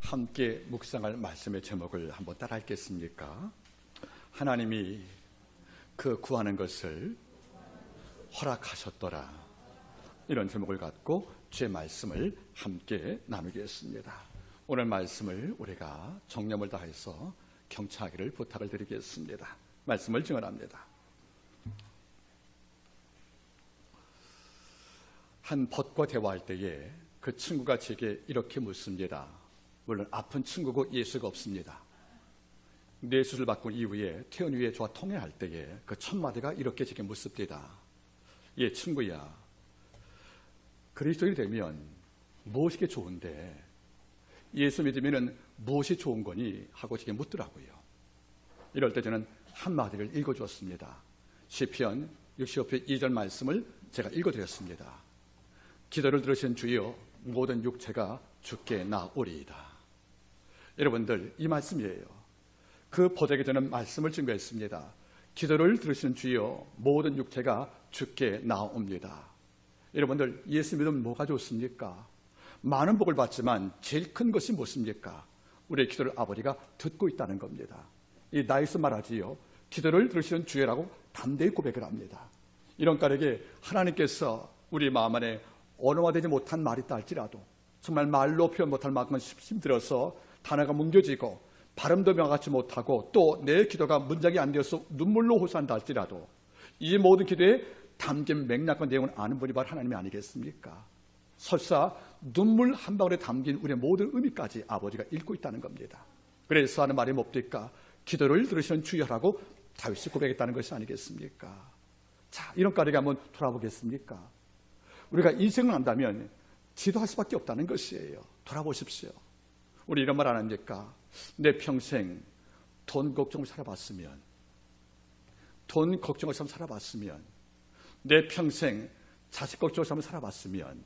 함께 묵상할 말씀의 제목을 한번 따라 읽겠습니까? 하나님이 그 구하는 것을 허락하셨더라. 이런 제목을 갖고 주의 말씀을 함께 나누겠습니다. 오늘 말씀을 우리가 정념을 다해서 경청하기를 부탁을 드리겠습니다. 말씀을 증언합니다. 한 벗과 대화할 때에 그 친구가 제게 이렇게 묻습니다. 물론 아픈 친구고 예수가 없습니다. 뇌수술 받고 이후에 퇴원 후에 저와 통화할 때에 그 첫 마디가 이렇게 제게 묻습니다. 예, 친구야, 그리스도인이 되면 무엇이 좋은데 예수 믿으면 무엇이 좋은 거니? 하고 제게 묻더라고요. 이럴 때 저는 한마디를 읽어주었습니다. 시편 65편 2절 말씀을 제가 읽어드렸습니다. 기도를 들으신 주여 모든 육체가 주께 나오리이다. 여러분들, 이 말씀이에요. 그 보자기 저는 말씀을 증거했습니다. 기도를 들으시는 주여 모든 육체가 주께 나옵니다. 여러분들, 예수 믿으면 뭐가 좋습니까? 많은 복을 받지만 제일 큰 것이 무엇입니까? 우리의 기도를 아버지가 듣고 있다는 겁니다. 이 나이스 말하지요. 기도를 들으시는 주여라고 담대히 고백을 합니다. 이런 까닭에 하나님께서 우리 마음 안에 언어화되지 못한 말이 있다 할지라도, 정말 말로 표현 못할 만큼 힘들어서 단어가 뭉겨지고 발음도 명확하지 못하고 또 내 기도가 문장이 안 되어서 눈물로 호소한다 할지라도 이 모든 기도에 담긴 맥락과 내용을 아는 분이 바로 하나님이 아니겠습니까? 설사 눈물 한 방울에 담긴 우리의 모든 의미까지 아버지가 읽고 있다는 겁니다. 그래서 하는 말이 뭡니까? 기도를 들으시는 주여라고 다윗이 고백했다는 것이 아니겠습니까? 자, 이런 까닭에 한번 돌아보겠습니까? 우리가 인생을 한다면 기도할 수밖에 없다는 것이에요. 돌아보십시오. 우리 이런 말 안 합니까? 내 평생 돈 걱정을 살아봤으면, 돈 걱정을 살아봤으면, 내 평생 자식 걱정을 살아봤으면,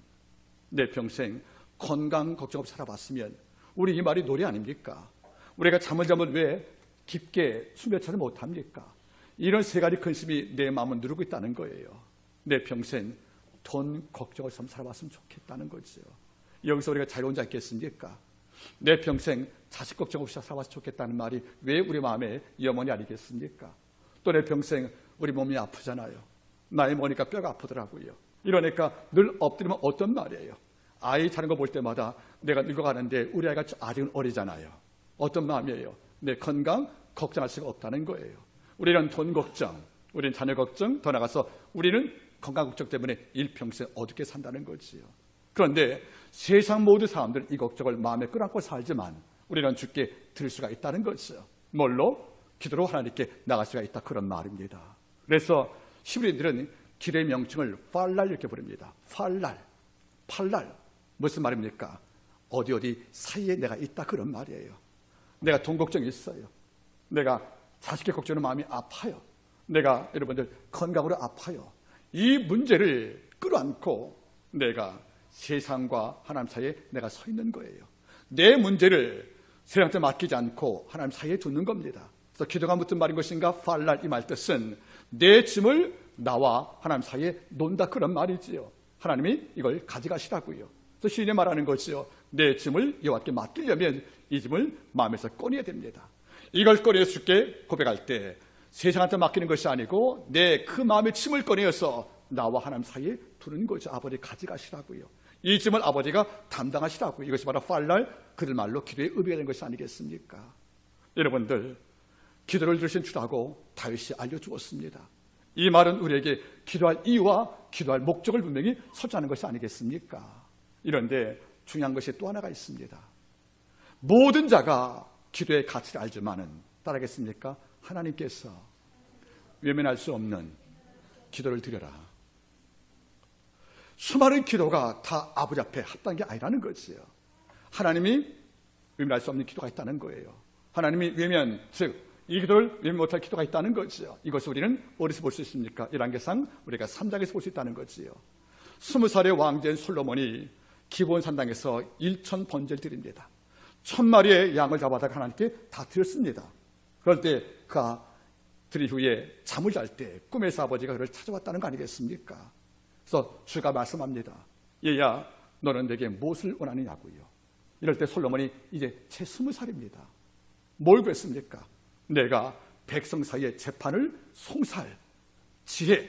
내 평생 건강 걱정을 살아봤으면, 우리 이 말이 노래 아닙니까? 우리가 잠을 왜 깊게 숨겨차지 못합니까? 이런 세 가지 근심이 내 마음을 누르고 있다는 거예요. 내 평생 돈 걱정을 살아봤으면 좋겠다는 거죠. 여기서 우리가 자유로운 자 있겠습니까? 내 평생 자식 걱정 없이 살아봤으면 좋겠다는 말이 왜 우리 마음에 염원이 아니겠습니까? 또 내 평생 우리 몸이 아프잖아요. 나이 먹으니까 뼈가 아프더라고요. 이러니까 늘 엎드리면 어떤 말이에요? 아이 자는 거 볼 때마다 내가 늙어가는데 우리 아이가 아직은 어리잖아요. 어떤 마음이에요? 내 건강 걱정할 수가 없다는 거예요. 우리는 돈 걱정, 우리는 자녀 걱정, 더 나가서 우리는 건강 걱정 때문에 일평생 어둡게 산다는 거지요. 그런데 세상 모든 사람들은 이 걱정을 마음에 끌어안고 살지만 우리는 주께 드릴 수가 있다는 거죠. 뭘로? 기도로 하나님께 나갈 수가 있다, 그런 말입니다. 그래서 히브리인들은 기도의 명칭을 팔랄 이렇게 부릅니다. 팔랄. 무슨 말입니까? 어디 사이에 내가 있다, 그런 말이에요. 내가 돈 걱정이 있어요. 내가 자식의 걱정으로 마음이 아파요. 내가 여러분들 건강으로 아파요. 이 문제를 끌어안고 내가 세상과 하나님 사이에 내가 서 있는 거예요. 내 문제를 세상한테 맡기지 않고 하나님 사이에 두는 겁니다. 그래서 기도가 무슨 말인 것인가? 팔랄, 이 말 뜻은 내 짐을 나와 하나님 사이에 놓는다, 그런 말이지요. 하나님이 이걸 가져가시라고요. 그래서 시인이 말하는 거지요. 내 짐을 여호와께 맡기려면 이 짐을 마음에서 꺼내야 됩니다. 이걸 꺼내서 주께 고백할 때 세상한테 맡기는 것이 아니고 내 그 마음의 짐을 꺼내어서 나와 하나님 사이에 두는 거죠. 아버지 가져가시라고요. 이 짐을 아버지가 담당하시라고요. 이것이 바로 팔랄, 그들 말로 기도의 의미가 되는 것이 아니겠습니까? 여러분들, 기도를 들으신 주라고 다윗이 알려주었습니다. 이 말은 우리에게 기도할 이유와 기도할 목적을 분명히 설정하는 것이 아니겠습니까? 이런데 중요한 것이 또 하나가 있습니다. 모든 자가 기도의 가치를 알지만은 따르겠습니까? 하나님께서 외면할 수 없는 기도를 드려라. 수많은 기도가 다 아버지 앞에 합당한 게 아니라는 거지요. 하나님이 외면할 수 없는 기도가 있다는 거예요. 하나님이 외면, 즉 이 기도를 외면 못할 기도가 있다는 거지요. 이것을 우리는 어디서 볼 수 있습니까? 열왕기상 우리가 3장에서 볼 수 있다는 거지요. 20살의 왕자인 솔로몬이 기브온 산당에서 1천 번제를 드립니다. 1000마리의 양을 잡아다가 하나님께 다 드렸습니다. 그럴 때 그가 드린 후에 잠을 잘 때 꿈에서 아버지가 그를 찾아왔다는 거 아니겠습니까? 그래서 주가 말씀합니다. 얘야, 너는 내게 무엇을 원하느냐고요. 이럴 때 솔로몬이 이제 채 20살입니다. 뭘 그랬습니까? 내가 백성 사이의 재판을 송사할 지혜,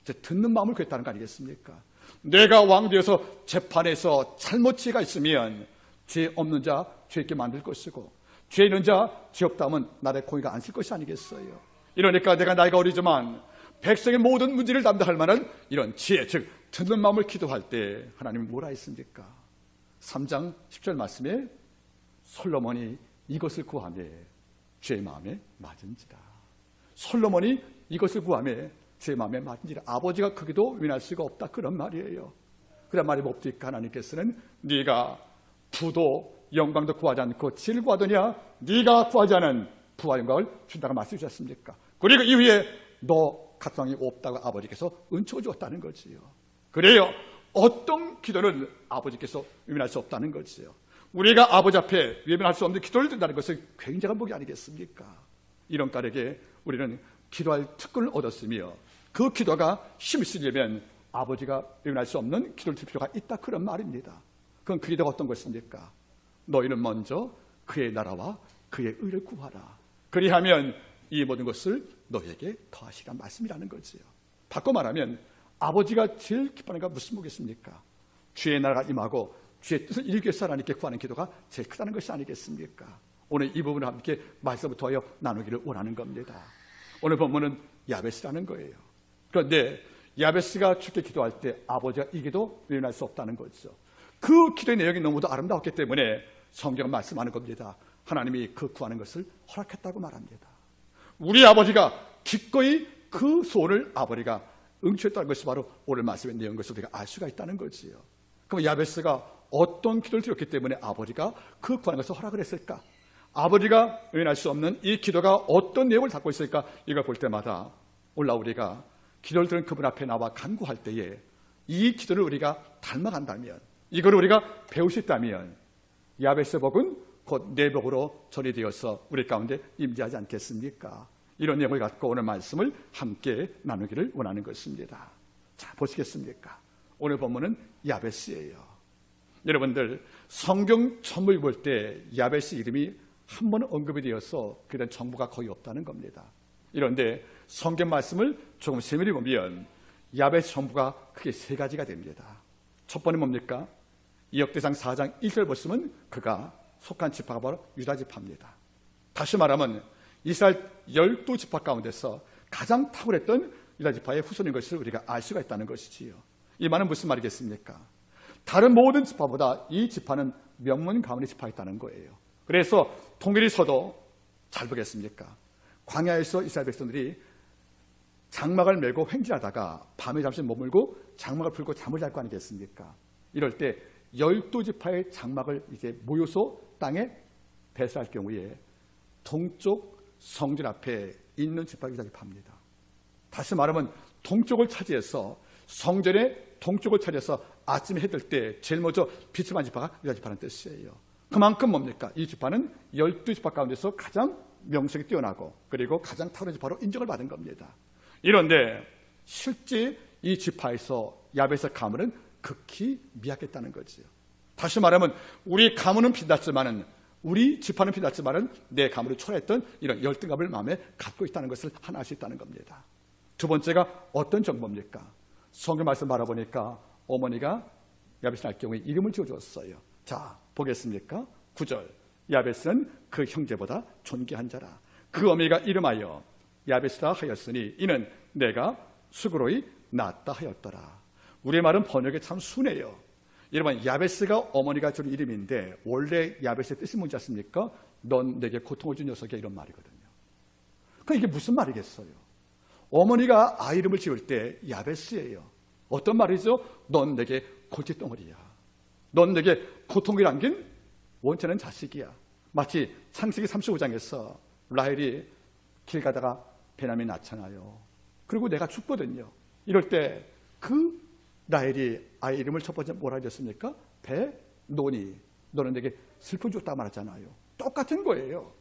듣는 마음을 구했다는 거 아니겠습니까? 내가 왕되어서 재판에서 잘못 죄가 있으면 죄 없는 자 죄 있게 만들 것이고 죄 있는 자 죄 없다 하면 나라의 공의가 안 쓸 것이 아니겠어요? 이러니까 내가 나이가 어리지만 백성의 모든 문제를 담당할 만한 이런 지혜, 즉 듣는 마음을 기도할 때 하나님이 뭐라 했습니까? 3장 10절 말씀에 솔로몬이 이것을 구하며 죄의 마음에 맞은지라. 솔로몬이 이것을 구하며 죄의 마음에 맞은지라. 아버지가 크기도 위할 수가 없다, 그런 말이에요. 그런 말이 뭡니까? 하나님께서는 네가 부도 영광도 구하지 않고 지혜를 구하더냐, 네가 구하지 않은 부와 영광을 준다고 말씀해 주셨습니까? 그리고 이후에 너 가망이 없다고 아버지께서 은총을 주었다는 거지요. 그래요, 어떤 기도는 아버지께서 외면할 수 없다는 거지요. 우리가 아버지 앞에 외면할 수 없는 기도를 든다는 것은 굉장한 복이 아니겠습니까? 이런 딸에게 우리는 기도할 특권을 얻었으며 그 기도가 힘이 쓰려면 아버지가 외면할 수 없는 기도를 들 필요가 있다, 그런 말입니다. 그건 그 기도가 어떤 것입니까? 너희는 먼저 그의 나라와 그의 의를 구하라. 그리하면 이 모든 것을 너희에게 더하시란 말씀이라는 거지요. 바꿔 말하면 아버지가 제일 기뻐하는 게 무슨 뭐겠습니까? 주의 나라가 임하고 주의 뜻을 이루기 위해서 하나님께 구하는 기도가 제일 크다는 것이 아니겠습니까? 오늘 이 부분을 함께 말씀부터 하여 나누기를 원하는 겁니다. 오늘 본문은 야베스라는 거예요. 그런데 야베스가 주께 기도할 때 아버지가 이 기도 외면할 수 없다는 거죠. 그 기도의 내용이 너무도 아름다웠기 때문에 성경은 말씀하는 겁니다. 하나님이 그 구하는 것을 허락했다고 말합니다. 우리 아버지가 기꺼이 그 소원을 아버지가 응축했다는 것이 바로 오늘 말씀의 내용인 것을 우리가 알 수가 있다는 거지요. 그럼 야베스가 어떤 기도를 드렸기 때문에 아버지가 그 구하는 것을 허락을 했을까? 아버지가 외면할 수 없는 이 기도가 어떤 내용을 담고 있을까? 이걸 볼 때마다 올라 우리가 기도를 드린 그분 앞에 나와 간구할 때에 이 기도를 우리가 닮아간다면, 이걸 우리가 배울 수 있다면 야베스의 복은 곧 내 복으로 전이되어서 우리 가운데 임재하지 않겠습니까? 이런 내용을 갖고 오늘 말씀을 함께 나누기를 원하는 것입니다. 자, 보시겠습니까? 오늘 본문은 야베스예요. 여러분들 성경 전부를 볼 때 야베스 이름이 한 번 언급이 되어서 그런 정보가 거의 없다는 겁니다. 이런데 성경 말씀을 조금 세밀히 보면 야베스 정보가 크게 세 가지가 됩니다. 첫 번째 뭡니까? 이역대상 4장 1절 보시면 그가 속한 지파가 바로 유다 지파입니다. 다시 말하면 이스라엘 12지파 가운데서 가장 탁월했던 유다 지파의 후손인 것을 우리가 알 수가 있다는 것이지요. 이 말은 무슨 말이겠습니까? 다른 모든 지파보다 이 지파는 명문 가문의 지파였다는 거예요. 그래서 통일이 서도 잘 보겠습니까? 광야에서 이스라엘 백성들이 장막을 메고 횡진하다가 밤에 잠시 머물고 장막을 풀고 잠을 잘 거 아니겠습니까? 이럴 때 12지파의 장막을 이제 모여서 땅에 배설할 경우에 동쪽 성전 앞에 있는 지파가 유다 지파입니다. 다시 말하면 동쪽을 차지해서 성전의 동쪽을 차지해서 아침에 해뜰 때 제일 먼저 빛을 받는 지파가 유다 지파라는 뜻이에요. 그만큼 뭡니까? 이 지파는 12지파 가운데서 가장 명성이 뛰어나고 그리고 가장 탁월한 지파로 인정을 받은 겁니다. 이런데 실제 이 지파에서 야베스 가문은 극히 미약했다는 거지요. 다시 말하면 우리 가문은 빛났지만은, 우리 지파는 빛났지만은 내 가문을 초라했던 이런 열등감을 마음에 갖고 있다는 것을 하나 알 수 있다는 겁니다. 두 번째가 어떤 정보입니까? 성경 말씀 바라보니까 어머니가 야베스를 할 경우에 이름을 지어주었어요. 자, 보겠습니까? 9절. 야베스는 그 형제보다 존귀한 자라. 그 어미가 이름하여 야베스라 하였으니 이는 내가 수고로이 낳았다 하였더라. 우리말은 번역이 참 순해요. 여러분, 야베스가 어머니가 준 이름인데 원래 야베스의 뜻이 뭔지 아십니까? 넌 내게 고통을 준 녀석이야, 이런 말이거든요. 그럼 이게 무슨 말이겠어요? 어머니가 아이 이름을 지을 때 야베스예요. 어떤 말이죠? 넌 내게 골칫덩어리야. 넌 내게 고통을 안긴 원체는 자식이야. 마치 창세기 35장에서 라헬이 길 가다가 베냐민이 낳잖아요. 그리고 내가 죽거든요. 이럴 때 그 라헬이 아이 이름을 첫 번째 뭐라 하셨습니까? 베노니. 너는 내게 슬픔 줬다 말하잖아요. 똑같은 거예요.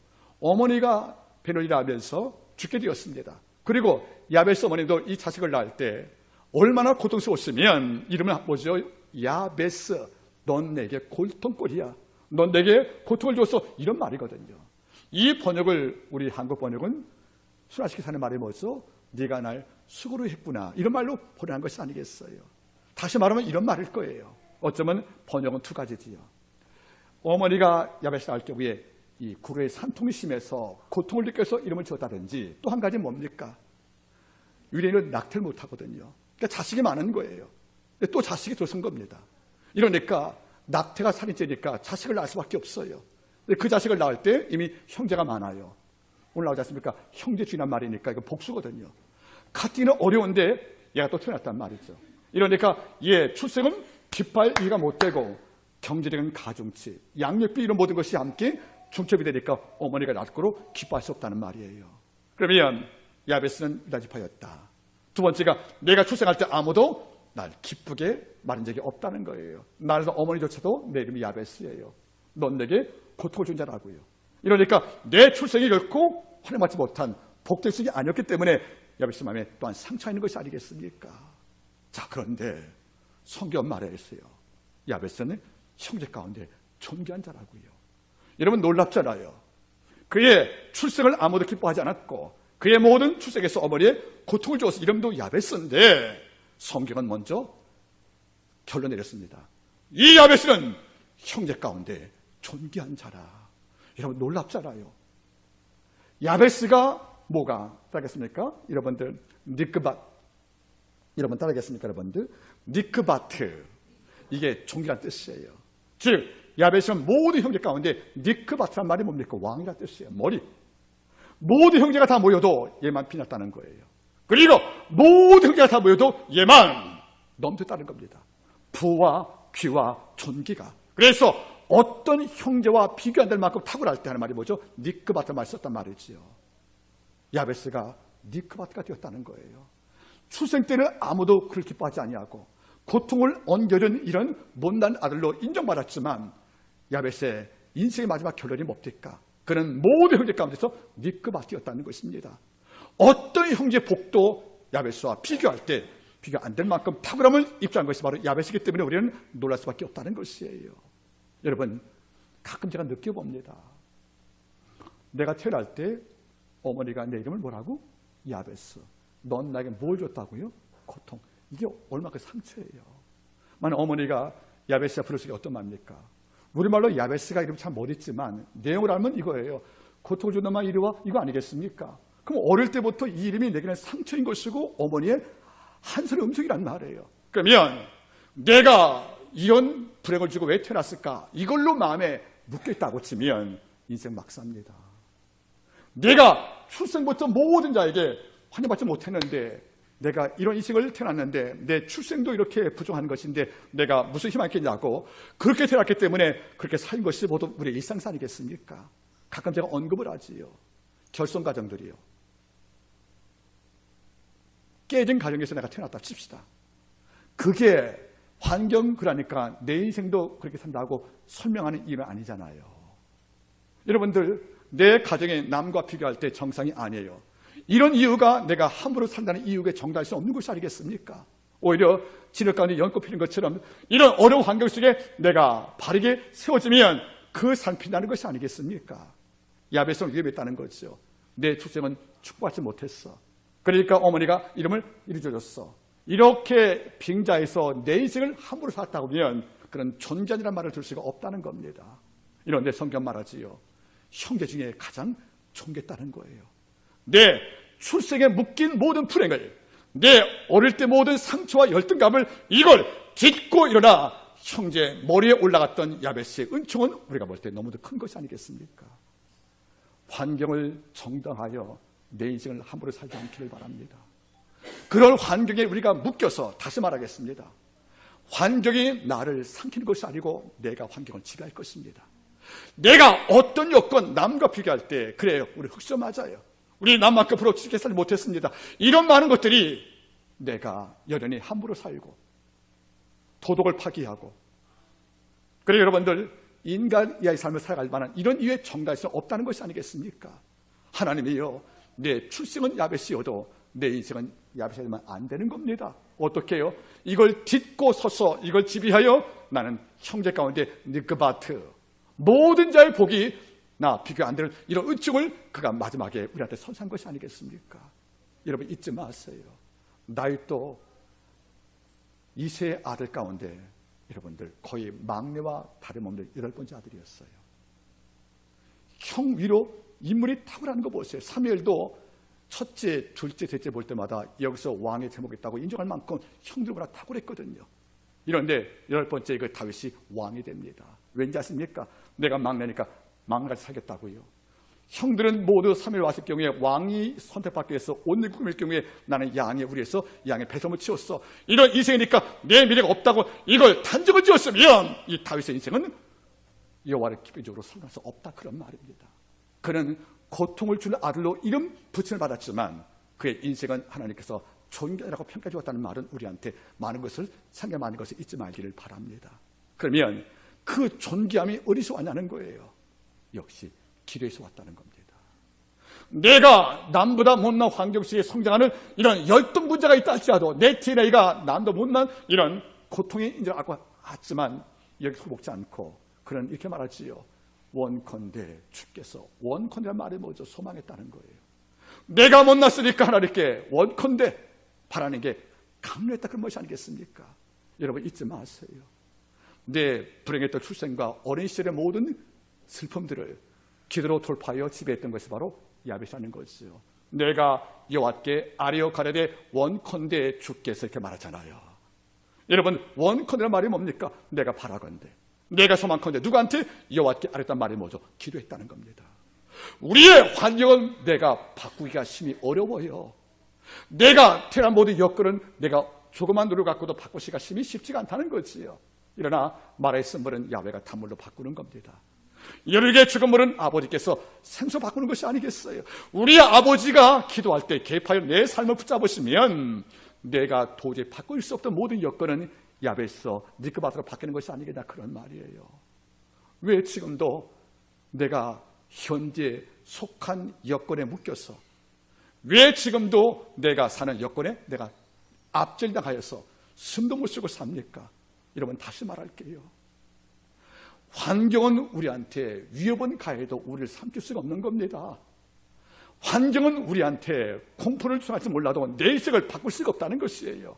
어머니가 베노니라 하면서 죽게 되었습니다. 그리고 야베스 어머니도 이 자식을 낳을 때 얼마나 고통스러웠으면 이름은 뭐죠? 야베스. 넌 내게 골통꼴이야. 넌 내게 고통을 줬어. 이런 말이거든요. 이 번역을 우리 한국 번역은 순화시켜서 하는 말이 뭐죠? 네가 날 수고로 했구나. 이런 말로 번역한 것이 아니겠어요. 다시 말하면 이런 말일 거예요. 어쩌면 번역은 두 가지지요. 어머니가 야벳을 낳을 경우에 이 구로의 산통이 심해서 고통을 느껴서 이름을 지었다든지, 또 한 가지 뭡니까? 유대인은 낙태를 못하거든요. 그러니까 자식이 많은 거예요. 근데 또 자식이 들어선 겁니다. 이러니까 낙태가 살인죄니까 자식을 낳을 수밖에 없어요. 근데 그 자식을 낳을 때 이미 형제가 많아요. 오늘 나오지 않습니까? 형제 주인한 말이니까 이거 복수거든요. 갖기는 어려운데 얘가 또 태어났단 말이죠. 이러니까 얘 출생은 기뻐할 이유가 못 되고 경제적인 가중치, 양육비 이런 모든 것이 함께 중첩이 되니까 어머니가 낳고로 기뻐할 수 없다는 말이에요. 그러면 야베스는 이다지파였다. 두 번째가 내가 출생할 때 아무도 날 기쁘게 말한 적이 없다는 거예요. 나는 어머니조차도 내 이름이 야베스예요. 넌 내게 고통을 준 자라고요. 이러니까 내 출생이 결코 환영받지 못한 복될 수이 아니었기 때문에 야베스 마음에 또한 상처가 있는 것이 아니겠습니까? 자, 그런데 성경 말했어요. 야베스는 형제 가운데 존귀한 자라고요. 여러분 놀랍잖아요. 그의 출생을 아무도 기뻐하지 않았고 그의 모든 출생에서 어머니의 고통을 주어서 이름도 야베스인데 성경은 먼저 결론 내렸습니다. 이 야베스는 형제 가운데 존귀한 자라. 여러분 놀랍잖아요. 야베스가 뭐가 따르겠습니까? 여러분들 니크밭, 여러분 따르겠습니까? 여러분들 니크바트, 이게 존귀한 뜻이에요. 즉 야베스는 모든 형제 가운데 니크바트란 말이 뭡니까? 왕이라는 뜻이에요. 머리. 모든 형제가 다 모여도 얘만 피났다는 거예요. 그리고 모든 형제가 다 모여도 얘만 넘쳤다는 겁니다. 부와 귀와 존귀가. 그래서 어떤 형제와 비교 안 될 만큼 탁월할 때 하는 말이 뭐죠? 니크바트 말 썼단 말이지요. 야베스가 니크바트가 되었다는 거예요. 출생 때는 아무도 그를 기뻐하지 아니하고 고통을 얹겨준 이런 못난 아들로 인정받았지만 야베스의 인생의 마지막 결론이 뭡니까? 그는 모든 형제 가운데서 니크바트였다는 것입니다. 어떤 형제 복도 야베스와 비교할 때 비교 안 될 만큼 탁월함을 입증한 것이 바로 야베스이기 때문에 우리는 놀랄 수밖에 없다는 것이에요. 여러분 가끔 제가 느껴봅니다. 내가 태어날 때 어머니가 내 이름을 뭐라고? 야베스. 넌 나에게 뭘 줬다고요? 고통. 이게 얼마나 상처예요. 만약 어머니가 야베스가 부르시기 어떤 말입니까? 우리말로 야베스가 이름 참 멋있지만 내용을 알면 이거예요. 고통을 준 놈아 이리 와, 이거 아니겠습니까? 그럼 어릴 때부터 이 이름이 내게는 상처인 것이고 어머니의 한솔의 음성이란 말이에요. 그러면 내가 이런 불행을 주고 왜 태어났을까? 이걸로 마음에 묶여있다고 치면 인생 막사입니다. 내가 출생부터 모든 자에게 환영받지 못했는데 내가 이런 인생을 태어났는데 내 출생도 이렇게 부족한 것인데 내가 무슨 희망이 있겠냐고 그렇게 태어났기 때문에 그렇게 산 것이 모두 우리의 일상사 아니겠습니까? 가끔 제가 언급을 하지요. 결손 가정들이요. 깨진 가정에서 내가 태어났다 칩시다. 그게 환경 그러니까 내 인생도 그렇게 산다고 설명하는 이유는 아니잖아요. 여러분들 내 가정에 남과 비교할 때 정상이 아니에요. 이런 이유가 내가 함부로 산다는 이유가 정당할 수 없는 것이 아니겠습니까? 오히려 진흙 가운데 연꽃 피는 것처럼 이런 어려운 환경 속에 내가 바르게 세워지면 그 산 핀다는 것이 아니겠습니까? 야베스는 위험했다는 거죠. 내 출생은 축복받지 못했어. 그러니까 어머니가 이름을 이리 줘줬어. 이렇게 빙자해서 내 인생을 함부로 살았다고 하면 그런 존재이라는 말을 들 수가 없다는 겁니다. 이런데 성경 말하지요. 형제 중에 가장 존귀했다는 거예요. 내 출생에 묶인 모든 불행을, 내 어릴 때 모든 상처와 열등감을 이걸 딛고 일어나 형제 머리에 올라갔던 야베스의 은총은 우리가 볼 때 너무도 큰 것이 아니겠습니까? 환경을 정당하여 내 인생을 함부로 살지 않기를 바랍니다. 그럴 환경에 우리가 묶여서 다시 말하겠습니다. 환경이 나를 삼키는 것이 아니고 내가 환경을 지배할 것입니다. 내가 어떤 여건 남과 비교할 때 그래요. 우리 흑수 맞아요. 우리 남만큼 부럽게 살지 못했습니다. 이런 많은 것들이 내가 여전히 함부로 살고 도덕을 파기하고 그리고 여러분들 인간 이하의 삶을 살아갈 만한 이런 이유의 정당할 수 없다는 것이 아니겠습니까? 하나님이요. 내 출생은 야베스여도 내 인생은 야베스가 되면 안 되는 겁니다. 어떻게 해요? 이걸 딛고 서서 이걸 지배하여 나는 형제 가운데 니크바트 모든 자의 복이 나 비교 안 되는 이런 은총을 그가 마지막에 우리한테 선사한 것이 아니겠습니까? 여러분 잊지 마세요. 다윗도 이세의 아들 가운데 여러분들 거의 막내와 다름없는 8번째 아들이었어요. 형 위로 인물이 탁월한 거 보세요. 사무엘도 첫째, 둘째, 셋째 볼 때마다 여기서 왕의 제목이 있다고 인정할 만큼 형들보다 탁월했거든요. 이런데 8번째 그 다윗이 왕이 됩니다. 왠지 아십니까? 내가 막내니까 막내같이 살겠다고요. 형들은 모두 사무엘 왔을 경우에 왕이 선택받기 위해서 옷을 꾸밀 경우에 나는 양의 우리에서 양의 배섬을 치웠어. 이런 인생이니까 내 미래가 없다고 이걸 단정을 지었으면 이 다윗의 인생은 여호와를 기본적으로 설명할 수 없다, 그런 말입니다. 그는 고통을 주는 아들로 이름 붙임을 받았지만 그의 인생은 하나님께서 존귀하다고 평가해 주었다는 말은 우리한테 많은 것을 상당히 많은 것을 잊지 말기를 바랍니다. 그러면 그 존귀함이 어디서 왔냐는 거예요. 역시 기도에서 왔다는 겁니다. 내가 남보다 못난 환경 속에 성장하는 이런 열등문제가 있다 할지라도 내 DNA가 남도 못난 이런 고통의 인정을 갖고 왔지만 여기서 먹지 않고 그는 이렇게 말하지요. 원컨대 주께서, 원컨대란 말이 뭐죠? 소망했다는 거예요. 내가 못났으니까 하나님께 원컨대 바라는 게 강요했다, 그런 것이 아니겠습니까? 여러분 잊지 마세요. 내 불행했던 출생과 어린 시절의 모든 슬픔들을 기도로 돌파하여 지배했던 것이 바로 야벳이라는 거죠. 내가 여호와께 아뢰어 가려되 원컨대 주께서 이렇게 말하잖아요. 여러분 원컨대란 말이 뭡니까? 내가 바라건대, 내가 소망컨대, 누구한테? 여호와께 아뢰었단 말이 뭐죠? 기도했다는 겁니다. 우리의 환경은 내가 바꾸기가 심히 어려워요. 내가 태어난 모든 여건은 내가 조그만 노력 갖고도 바꾸기가 심히 쉽지가 않다는 거지요. 그러나 말의 쓴물은 야훼가 단물로 바꾸는 겁니다. 여러분에게 죽은 물은 아버지께서 생수 바꾸는 것이 아니겠어요? 우리 아버지가 기도할 때 개입하여 내 삶을 붙잡으시면 내가 도저히 바꿀 수 없던 모든 여건은 야벳에서 니크바스로 바뀌는 것이 아니겠냐, 그런 말이에요. 왜 지금도 내가 현재 속한 여건에 묶여서, 왜 지금도 내가 사는 여건에 내가 압제당하여서 숨도 못 쉬고 삽니까? 여러분 다시 말할게요. 환경은 우리한테 위협은 가해도 우리를 삼킬 수가 없는 겁니다. 환경은 우리한테 공포를 주할지 몰라도 내 인생을 바꿀 수가 없다는 것이에요.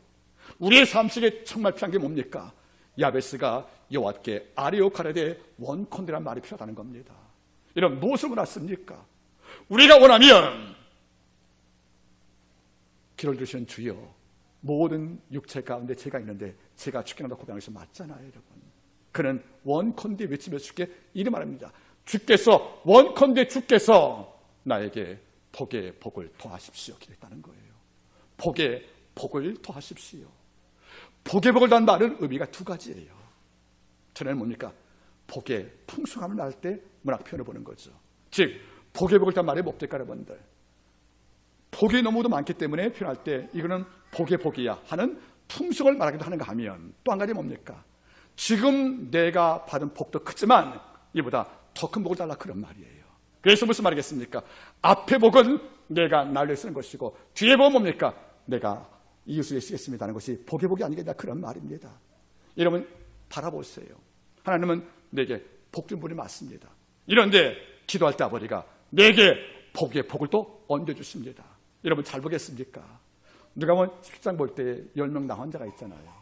우리의 삶 속에 정말 필요한 게 뭡니까? 야베스가 여호와께 아뢰어 가려되 원컨대란 말이 필요하다는 겁니다. 이런 무엇을 원했습니까? 우리가 원하면 기를 주신 주여, 모든 육체 가운데 제가 있는데 제가 죽게 한다고 고백하는 것이 맞잖아요, 여러분. 그는 원컨대 외치며 주께 이름 말합니다. 주께서, 원컨대 주께서 나에게 복의 복을 더하십시오 기도했다는 거예요. 복의 복을 더하십시오. 복의 복을 더한 말은 의미가 두 가지예요. 저는 뭡니까? 복의 풍성함을 날 때 문학 표현을 보는 거죠. 즉 복의 복을 더한 말이 뭡니까, 여러분들? 복이 너무도 많기 때문에 표현할 때 이거는 복의 복이야 하는 풍성을 말하기도 하는가 하면, 또 한 가지 뭡니까? 지금 내가 받은 복도 크지만 이보다 더 큰 복을 달라, 그런 말이에요. 그래서 무슨 말이겠습니까? 앞의 복은 내가 날려 쓰는 것이고 뒤의 복은 뭡니까? 내가 이웃을 쓰겠습니다 하는 것이 복의 복이 아니겠냐, 그런 말입니다. 여러분 바라보세요. 하나님은 내게 복 준 분이 맞습니다. 이런데 기도할 때 아버지가 내게 복의 복을 또 얹어주십니다. 여러분 잘 보겠습니까? 누가 보면 10장 볼 때 10명 나환 자가 있잖아요.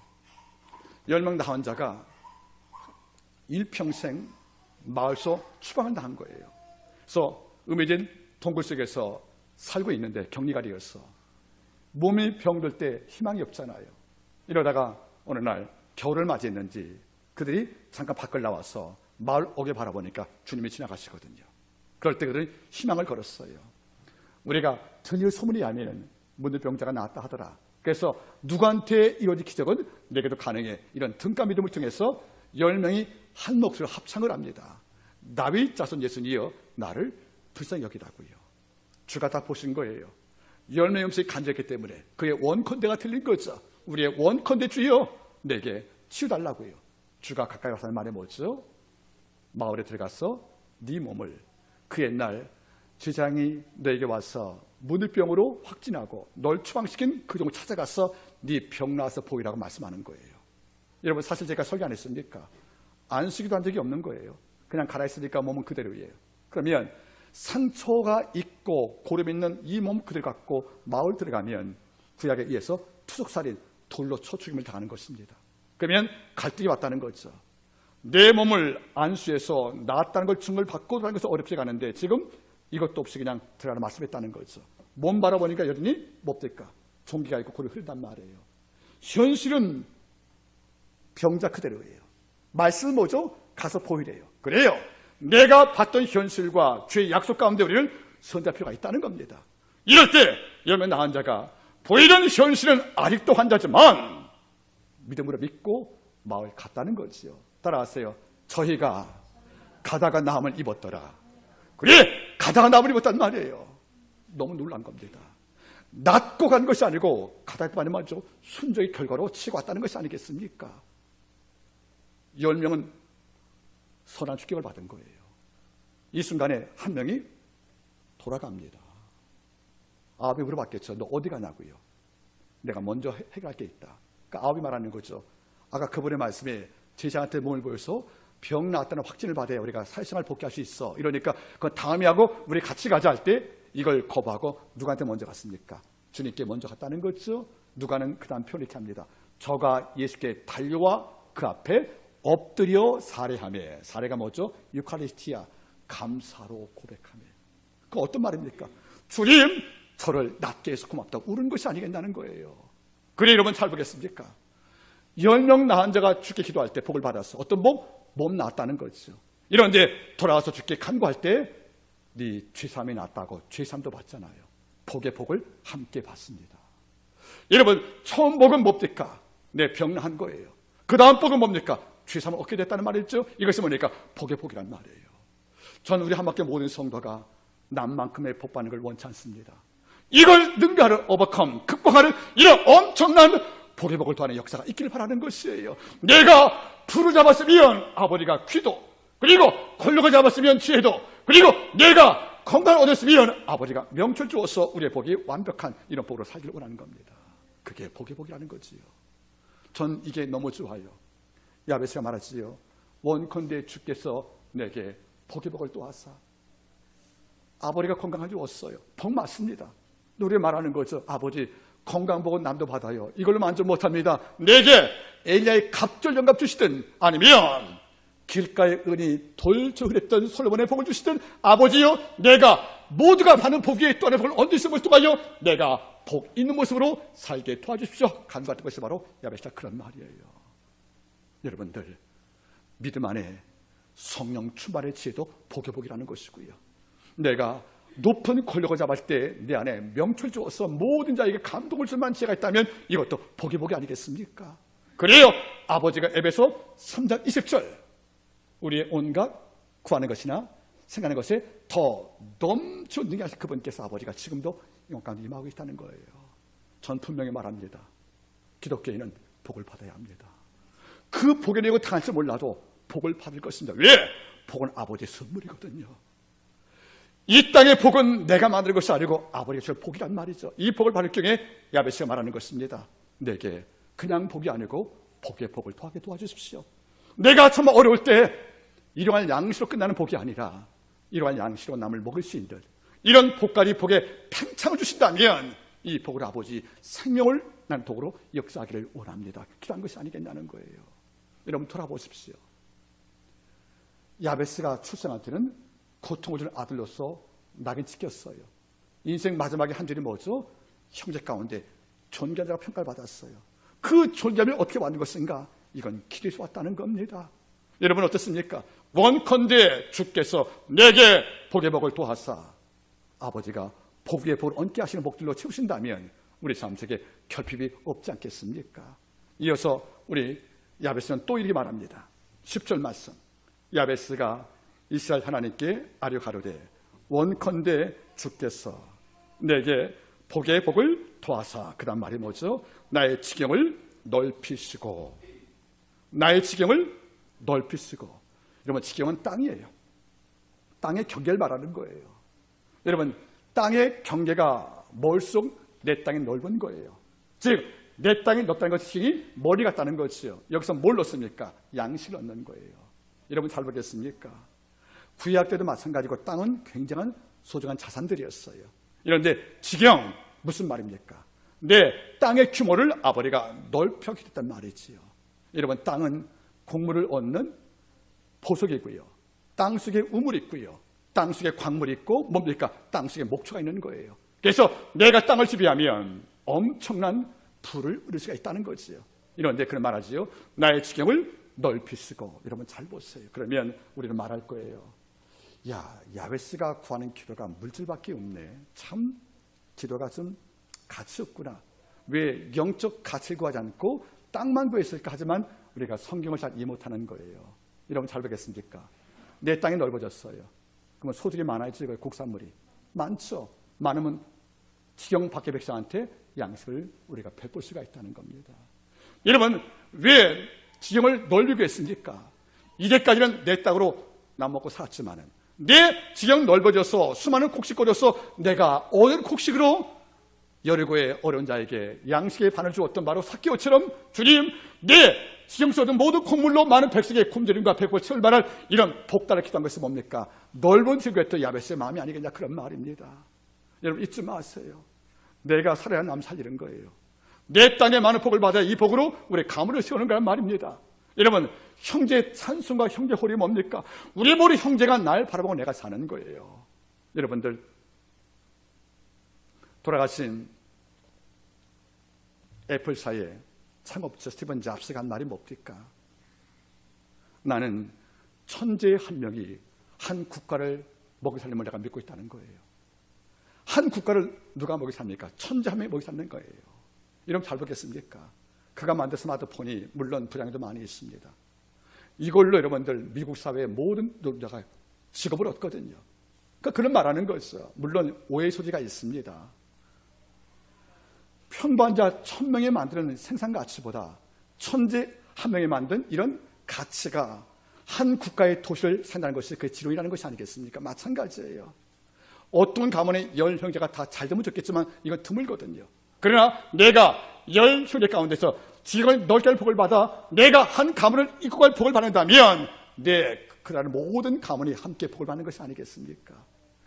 10명 나환 자가 일평생 마을에서 추방을 당한 거예요. 그래서 음해진 동굴 속에서 살고 있는데 격리가 되어서 몸이 병들 때 희망이 없잖아요. 이러다가 어느 날 겨울을 맞이했는지 그들이 잠깐 밖을 나와서 마을 옥에 바라보니까 주님이 지나가시거든요. 그럴 때 그들은 희망을 걸었어요. 우리가 들릴 소문이 아니면 문둥병자가 나왔다 하더라. 그래서 누구한테 이루어진 기적은 내게도 가능해. 이런 등가 믿음을 통해서 10명이 한 목소리로 합창을 합니다. 다윗 자손 예수니여 나를 불쌍히 여기라고요. 주가 다 보신 거예요. 10명의 음식이 간절했기 때문에 그의 원컨대가 틀린 거죠. 우리의 원컨대 주여 내게 치유달라고요. 주가 가까이 와서 하는 말이 뭐죠? 마을에 들어가서 네 몸을 그 옛날 제장이 너에게 와서 문을병으로 확진하고 널 추방시킨 그 종을 찾아가서 네 병 나아서 보이라고 말씀하는 거예요. 여러분 사실 제가 설교 안 했습니까? 안수기도 한 적이 없는 거예요. 그냥 갈아있으니까 몸은 그대로예요. 그러면 상처가 있고 고름 있는 이 몸 그대로 갖고 마을 들어가면 구약에 의해서 투석살인 돌로 쳐 죽임을 당하는 것입니다. 그러면 갈등이 왔다는 거죠. 내 몸을 안수해서 나았다는 걸 증거를 받고 들어가는 것은 어렵지 않은데 지금 이것도 없이 그냥 들어가는 말씀했다는 거죠. 몸 바라보니까 여전히 뭡니까? 종기가 있고 골이 흐른단 말이에요. 현실은 병자 그대로예요. 말씀은 뭐죠? 가서 보이래요. 그래요. 내가 봤던 현실과 죄의 약속 가운데 우리를 선택할 필요가 있다는 겁니다. 이럴 때 여러분 나은 자가 보이는 현실은 아직도 환자지만 믿음으로 믿고 마을 갔다는 거지요. 따라하세요. 저희가 가다가 나음을 입었더라. 그래, 가다가 나음을 입었단 말이에요. 너무 놀란 겁니다. 낫고 간 것이 아니고 가다가 말이 맞죠. 순종의 결과로 치고 왔다는 것이 아니겠습니까? 10명은 선한 축격을 받은 거예요. 이 순간에 한 명이 돌아갑니다. 아합이 물어봤겠죠. 너 어디 가냐고요? 내가 먼저 해결할 게 있다. 그러니까 아합이 말하는 거죠. 아까 그분의 말씀에 제자한테 몸을 보여서 병 나았다는 확진을 받아야 우리가 사회생활 복귀할 수 있어. 이러니까 그건 다음에 하고 우리 같이 가자 할 때 이걸 거부하고 누구한테 먼저 갔습니까? 주님께 먼저 갔다는 거죠. 누가는 그 다음 표현을 이렇게 합니다. 저가 예수께 달려와 그 앞에 엎드려 사례하며, 사례가 뭐죠? 유카리스티아, 감사로 고백하며. 그 어떤 말입니까? 주님, 저를 낫게 해서 고맙다고 울은 것이 아니겠다는 거예요. 그래, 여러분 잘 보겠습니까? 10명 나은 자가 주께 기도할 때 복을 받았어. 어떤 복? 몸 나았다는 거죠. 이런데 돌아와서 주께 간구할 때 네 죄삼이 낫다고 죄삼도 받잖아요. 복의 복을 함께 받습니다. 여러분, 처음 복은 뭡니까? 내 병 나은 거예요. 그 다음 복은 뭡니까? 죄삼을 얻게 됐다는 말이죠. 이것이 뭐니까? 복의 복이란 말이에요. 저는 우리 한밖에 모든 성도가 남만큼의 복 받는 걸 원치 않습니다. 이걸 능가하는 오버컴, 극복하는 이런 엄청난 복의 복을 더하는 역사가 있기를 바라는 것이에요. 내가 풀을 잡았으면 아버지가 귀도, 그리고 권력을 잡았으면 지혜도, 그리고 내가 건강을 얻었으면 아버지가 명철 주어서 우리의 복이 완벽한 이런 복으로 살기를 원하는 겁니다. 그게 복의 복이라는 거지요. 전 이게 너무 좋아요. 야베스가 말하지요. 원컨대 주께서 내게 복의 복을 또하사. 아버지가 건강을 주었어요. 복 맞습니다. 우리가 말하는 거죠. 아버지 건강 복은 남도 받아요. 이걸로 만족 못합니다. 내게 엘리야의 갑절 영감 주시든 아니면 길가의 은이 돌처럼 했던 솔로몬의 복을 주시든 아버지요, 내가 모두가 받는 복 위에 또 하나의 복을 얻으심을 통하여 내가 복 있는 모습으로 살게 도와주십시오. 간구했던 것이 바로 야베스가 그런 말이에요. 여러분들, 믿음 안에 성령 충만의 지혜도 복의 복이라는 것이고요. 내가 높은 권력을 잡을 때 내 안에 명철 주어서 모든 자에게 감동을 줄 만한 지혜가 있다면 이것도 복의 복이 아니겠습니까? 그래요. 아버지가 에베소 3장 20절 우리의 온갖 구하는 것이나 생각하는 것에 더 넘쳐 능력하신 그분께서 아버지가 지금도 영광 임하고 있다는 거예요. 전 분명히 말합니다. 기독교인은 복을 받아야 합니다. 그 복에 내고 당할 줄 몰라도 복을 받을 것입니다. 왜? 복은 아버지의 선물이거든요. 이 땅의 복은 내가 만든 것이 아니고 아버지가 줄 복이란 말이죠. 이 복을 받을 경우에 야베스가 말하는 것입니다. 내게 그냥 복이 아니고 복의 복을 더하게 도와주십시오. 내가 정말 어려울 때 일용할 양식으로 끝나는 복이 아니라 일용할 양식으로 남을 먹을 수 있는 이런 복까지 복에 팽창을 주신다면 이 복을 아버지 생명을 난 복으로 역사하기를 원합니다. 기도한 것이 아니겠냐는 거예요. 여러분 돌아보십시오. 야베스가 출생할 때는 고통을 주는 아들로서 낙인 찍혔어요. 인생 마지막에 한 줄이 뭐죠? 형제 가운데 존귀한 자가 평가를 받았어요. 그 존귀함을 어떻게 받는 것인가? 이건 기도에서 왔다는 겁니다. 여러분 어떻습니까? 원컨대 주께서 내게 복의 복을 도하사 아버지가 복 위에 복을 얹게 하시는 복들로 채우신다면 우리 삶 속에 결핍이 없지 않겠습니까? 이어서 우리 야베스는 또 이렇게 말합니다. 10절 말씀. 야베스가 이스라엘 하나님께 아뢰 가로되 원컨대 주께서 내게 복의 복을 도하사. 그 다음 말이 뭐죠? 나의 지경을 넓히시고, 나의 지경을 넓히시고. 여러분 지경은 땅이에요. 땅의 경계를 말하는 거예요. 여러분 땅의 경계가 멀수록 내 땅이 넓은 거예요. 즉 내 땅이 넓다는 것이 지경이 머리 같다는 것이요. 여기서 뭘 넣습니까? 양식을 얻는 거예요. 여러분 잘 보겠습니까? 구약 때도 마찬가지고 땅은 굉장한 소중한 자산들이었어요. 그런데 지경 무슨 말입니까? 내 땅의 규모를 아버지가 넓혀게 됐단 말이지요. 여러분, 땅은 곡물을 얻는 보석이고요. 땅 속에 우물이 있고요. 땅 속에 광물이 있고 뭡니까? 땅 속에 목초가 있는 거예요. 그래서 내가 땅을 지배하면 엄청난 부를 얻을 수가 있다는 거지요. 이런데 그런 말하지요. 나의 지경을 넓히 쓰고. 여러분 잘 보세요. 그러면 우리는 말할 거예요. 야, 야베스가 구하는 기도가 물질밖에 없네. 참 기도가 좀 가치 없구나. 왜 영적 가치를 구하지 않고 땅만 구했을까? 하지만 우리가 성경을 잘 이해 못하는 거예요. 여러분 잘 보겠습니까? 내 땅이 넓어졌어요. 그러면 소득이 많아지고 국산물이 많죠. 많으면 지경 밖의 백성한테 양식을 우리가 베풀 수가 있다는 겁니다. 여러분, 왜 지경을 넓이고 했습니까? 이제까지는 내 땅으로 남 먹고 살았지만은 내 지경 넓어져서 수많은 곡식 거둬서 내가 어느 곡식으로 여리고의 어려운 자에게 양식의 반을 주었던 바로 삭개오처럼 주님, 내 지경 쏟은 모든 콧물로 많은 백성의 굶주림과 배고픔을 채울 만한 이런 복달을 기도한 것이 뭡니까? 넓은 지구였던 야베스의 마음이 아니겠냐, 그런 말입니다. 여러분 잊지 마세요. 내가 살아야 남 살리는 거예요. 내 땅에 많은 복을 받아 이 복으로 우리 가문을 세우는 거란 말입니다. 여러분, 형제의 찬송과 형제 홀이 뭡니까? 우리 모두 형제가 날 바라보고 내가 사는 거예요. 여러분들, 돌아가신 애플사의 창업자 스티븐 잡스가 한 말이 뭡니까? 나는 천재 한 명이 한 국가를 먹이 살림을 내가 믿고 있다는 거예요. 한 국가를 누가 먹이 삽니까? 천재 한 명이 먹이 살는 거예요. 이러면 잘 보겠습니까? 그가 만든 스마트폰이 물론 불량도 많이 있습니다. 이걸로 여러분들 미국 사회의 모든 노동자가 직업을 얻거든요. 그러니까 그런 말하는 거였어요. 물론 오해의 소지가 있습니다. 평범자 1000명이 만드는 생산 가치보다 천재 한 명이 만든 이런 가치가 한 국가의 도시를 산다는 것이 그 지론이라는 것이 아니겠습니까? 마찬가지예요. 어떤 가문의 10형제가 다 잘 되면 좋겠지만 이건 드물거든요. 그러나 내가 10형제 가운데서 지금을 넓게 할 복을 받아 내가 한 가문을 이끌고 갈 복을 받는다면 그 나라 모든 가문이 함께 복을 받는 것이 아니겠습니까?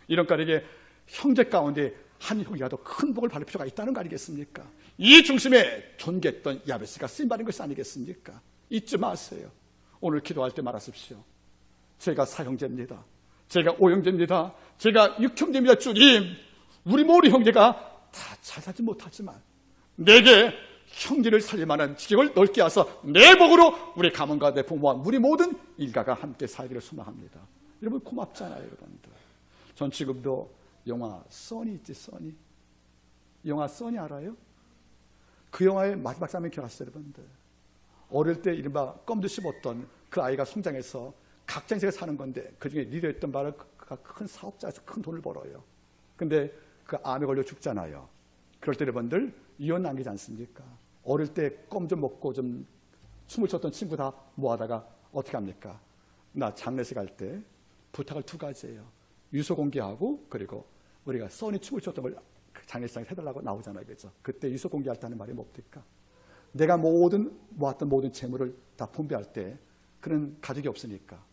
이런 까닭에 형제 가운데 한 형이라도 큰 복을 받을 필요가 있다는 거 아니겠습니까? 이 중심에 존귀했던 야베스가 쓰임받은 것이 아니겠습니까? 잊지 마세요. 오늘 기도할 때 말하십시오. 제가 4형제입니다. 제가 5형제입니다. 제가 6형제입니다. 주님, 우리 모두 형제가 다 잘 살지 못하지만 내게 형제를 살릴 만한 지경을 넓게 하서 내 복으로 우리 가문과 내 부모와 우리 모든 일가가 함께 살기를 소망합니다. 여러분 고맙잖아요. 여러분들. 전 지금도 영화 써니 있지, 써니. 영화 써니 알아요? 그 영화의 마지막 장면 기억하세요, 여러분들. 어릴 때 이른바 껌도 씹었던 그 아이가 성장해서 각자 인생을 사는 건데 그중에 리더였던 바로 그가 큰 사업자에서 큰 돈을 벌어요. 근데 그 암에 걸려 죽잖아요. 그럴 때 여러분들 이혼 남기지 않습니까? 어릴 때 껌 좀 먹고 좀 춤을 췄던 친구 다 모아다가 어떻게 합니까? 나 장례식 갈 때 부탁을 2가지예요. 유서 공개하고 그리고 우리가 써니 춤을 췄던 걸 장례식장에 해달라고 나오잖아요. 그죠? 그때 유서 공개할 때 하는 말이 뭡니까? 내가 모았던 모든 재물을 다 분배할 때 그는 가족이 없으니까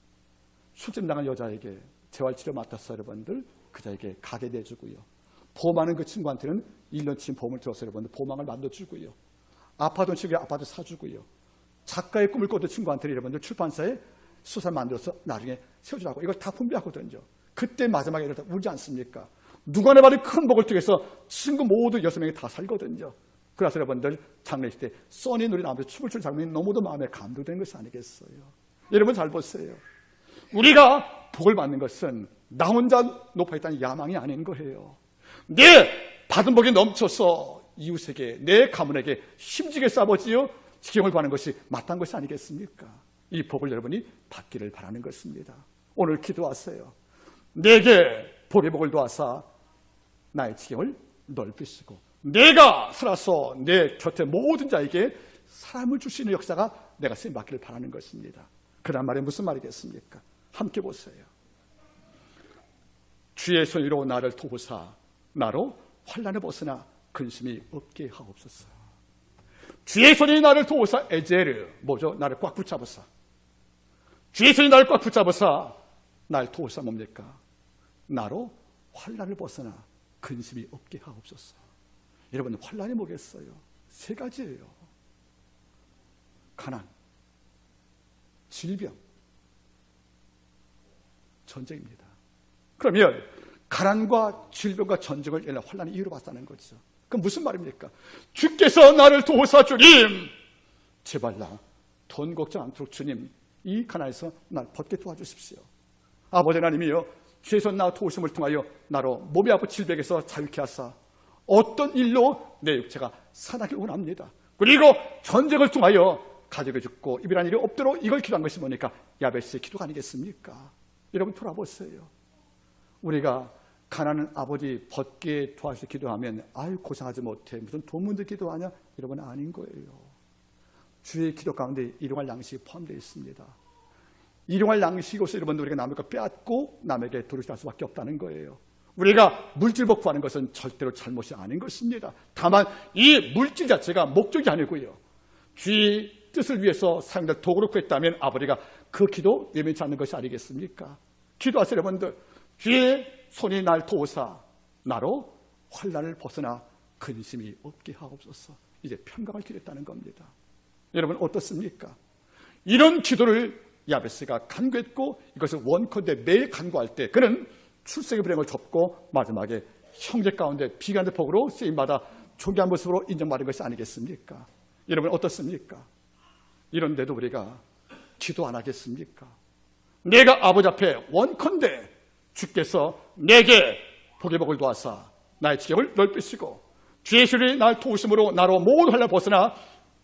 술집 나간 여자에게 재활치료 맡았어 여러분들 그 자에게 가게 내주고요. 보험하는 그 친구한테는 1년치 보험을 들어서 여러분들 보험왕을 만들어주고요. 아파트 친구에 아파트 사주고요. 작가의 꿈을 꿔던 친구한테는 여러분들 출판사에 수사 만들어서 나중에 세워주라고 이걸 다 분배하거든요. 그때 마지막에 이렇게 울지 않습니까? 누가 내 받은 큰 복을 통해서 친구 모두 6명이 다 살거든요. 그래서 여러분들 장례식 때 써니 노래 나오면서 춤을 추는 장면이 너무도 마음에 감동되는 것이 아니겠어요? 여러분 잘 보세요. 우리가 복을 받는 것은 나 혼자 높아있다는 야망이 아닌 거예요. 내 받은 복이 넘쳐서 이웃에게 내 가문에게 힘지게 쏴보지요. 지경을 받는 것이 마땅한 것이 아니겠습니까? 이 복을 여러분이 받기를 바라는 것입니다. 오늘 기도하세요. 내게 복의 복을 도와서 나의 지경을 넓히시고 내가 살아서 내 곁에 모든 자에게 사람을 줄 수 있는 역사가 내가 쓰임받기를 바라는 것입니다. 그런 말이 무슨 말이겠습니까? 함께 보세요. 주의 손으로 나를 도우사 나로 환난을 벗으나 근심이 없게 하옵소서. 주의 손이 나를 도우사 에제르 뭐죠? 나를 꽉 붙잡으사 주의 손이 나를 꽉 붙잡으사 날 도우사 뭡니까? 나로 환난을 벗어나 근심이 없게 하옵소서. 여러분, 환난이 뭐겠어요? 세 가지예요. 가난, 질병, 전쟁입니다. 그러면 가난과 질병과 전쟁을 환난의 이유로 봤다는 거죠. 그럼 무슨 말입니까? 주께서 나를 도우사 주님, 제발 나 돈 걱정 않도록 주님 이 가난에서 날 벗게 도와주십시오. 아버지 하나님이여, 주에서 나 도우심을 통하여 나로 몸이 아프 질병에서 자유케 하사 어떤 일로 내 육체가 살아나길 원합니다. 그리고 전쟁을 통하여 가족이 죽고 이별한 일이 없도록 이걸 기도한 것이 뭐니까? 야베스의 기도가 아니겠습니까? 여러분 돌아보세요. 우리가 가난한 아버지 벗게 도와서 기도하면 아유 고생하지 못해 무슨 돈 문제 기도하냐? 여러분 아닌 거예요. 주의 기도 가운데 일용할 양식이 포함되어 있습니다. 일용할 양식으로서 여러분 우리가 남의 거 빼앗고 남에게 도둑질 할 수밖에 없다는 거예요. 우리가 물질복 구하는 것은 절대로 잘못이 아닌 것입니다. 다만 이 물질 자체가 목적이 아니고요. 주의 뜻을 위해서 사용될 도구로 구했다면 아버지가 그 기도 외면치 않는 것이 아니겠습니까? 기도하세요 여러분들. 주의 손이 날 도우사 나로 환난을 벗어나 근심이 없게 하옵소서. 이제 평강을 기도했다는 겁니다. 여러분 어떻습니까? 이런 기도를 야베스가 간구했고 이것을 원컨대 매일 간구할 때 그는 출생의 불행을 접고 마지막에 형제 가운데 비관의 복으로 쓰임받아 존귀한 모습으로 인정받은 것이 아니겠습니까? 여러분 어떻습니까? 이런데도 우리가 기도 안 하겠습니까? 내가 아버지 앞에 원컨대 주께서 내게 복의 복을 도하사 나의 지경을 넓히시고 주의 신이 날 도우심으로 나로 모든 환난을 벗어나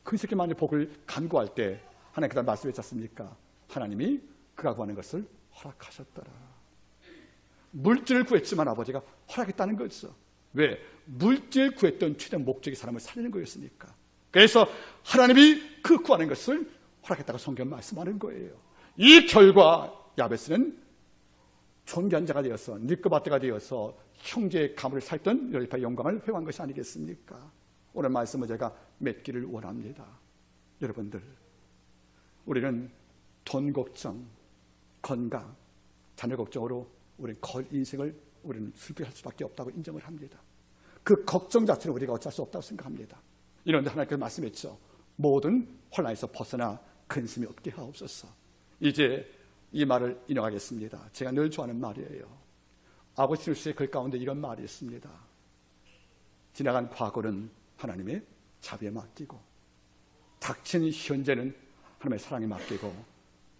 근심만의 복을 간구할 때 하나님 그다음 말씀하셨지 않습니까? 하나님이 그가 구하는 것을 허락하셨더라. 물질을 구했지만 아버지가 허락했다는 거죠. 왜? 물질 구했던 최종 목적이 사람을 살리는 거였으니까. 그래서 하나님이 그 구하는 것을 허락했다고 성경 말씀하는 거예요. 이 결과 야베스는 존귀한 자가 되어서 늙고밭대가 되어서 형제의 가문을 살던 여리파의 영광을 회복한 것이 아니겠습니까? 오늘 말씀을 제가 맺기를 원합니다. 여러분들 우리는 돈 걱정, 건강, 자녀 걱정으로 우리는 걸 인생을 우리는 슬프게 할 수밖에 없다고 인정을 합니다. 그 걱정 자체는 우리가 어쩔 수 없다고 생각합니다. 이런데 하나님께서 말씀했죠. 모든 혼란에서 벗어나 근심이 없게 하옵소서. 이제 이 말을 인용하겠습니다. 제가 늘 좋아하는 말이에요. 아고스티누스의 글 가운데 이런 말이 있습니다. 지나간 과거는 하나님의 자비에 맡기고 닥친 현재는 하나님의 사랑에 맡기고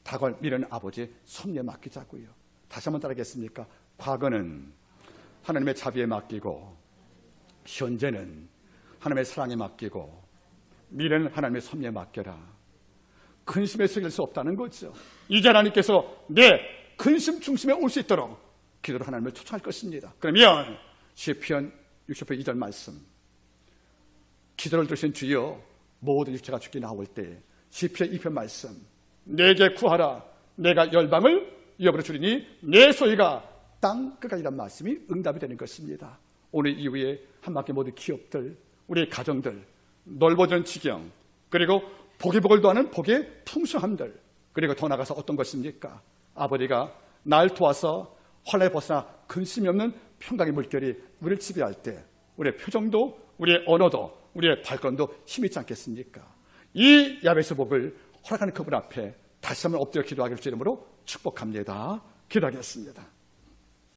다가올 미래는 아버지의 섭리에 맡기자고요. 다시 한번 따르겠습니까? 과거는 하나님의 자비에 맡기고 현재는 하나님의 사랑에 맡기고 미래는 하나님의 섭리에 맡겨라. 근심에 속일 수 없다는 거죠. 이제 하나님께서 내 근심 중심에 올 수 있도록 기도로 하나님을 초청할 것입니다. 그러면 시편 60편 2절 말씀, 기도를 들으신 주여 모든 육체가 죽게 나올 때 시편 2편 말씀, 내게 구하라 내가 열방을 위협으로 주리니 내 소리가 땅 끝까지란 말씀이 응답이 되는 것입니다. 오늘 이후에 한마디 모든 기업들, 우리의 가정들, 넓어지는 지경, 그리고 복이 복을 더하는 복의 풍성함들, 그리고 더 나아가서 어떤 것입니까? 아버지가 날 도와서 환난에 벗어나 근심이 없는 평강의 물결이 우리를 지배할 때 우리의 표정도 우리의 언어도 우리의 발걸음도 힘이 있지 않겠습니까? 이 야베스 복을 허락하는 그분 앞에 다시 한번 엎드려 기도하기를 주님으로 축복합니다. 기도하겠습니다.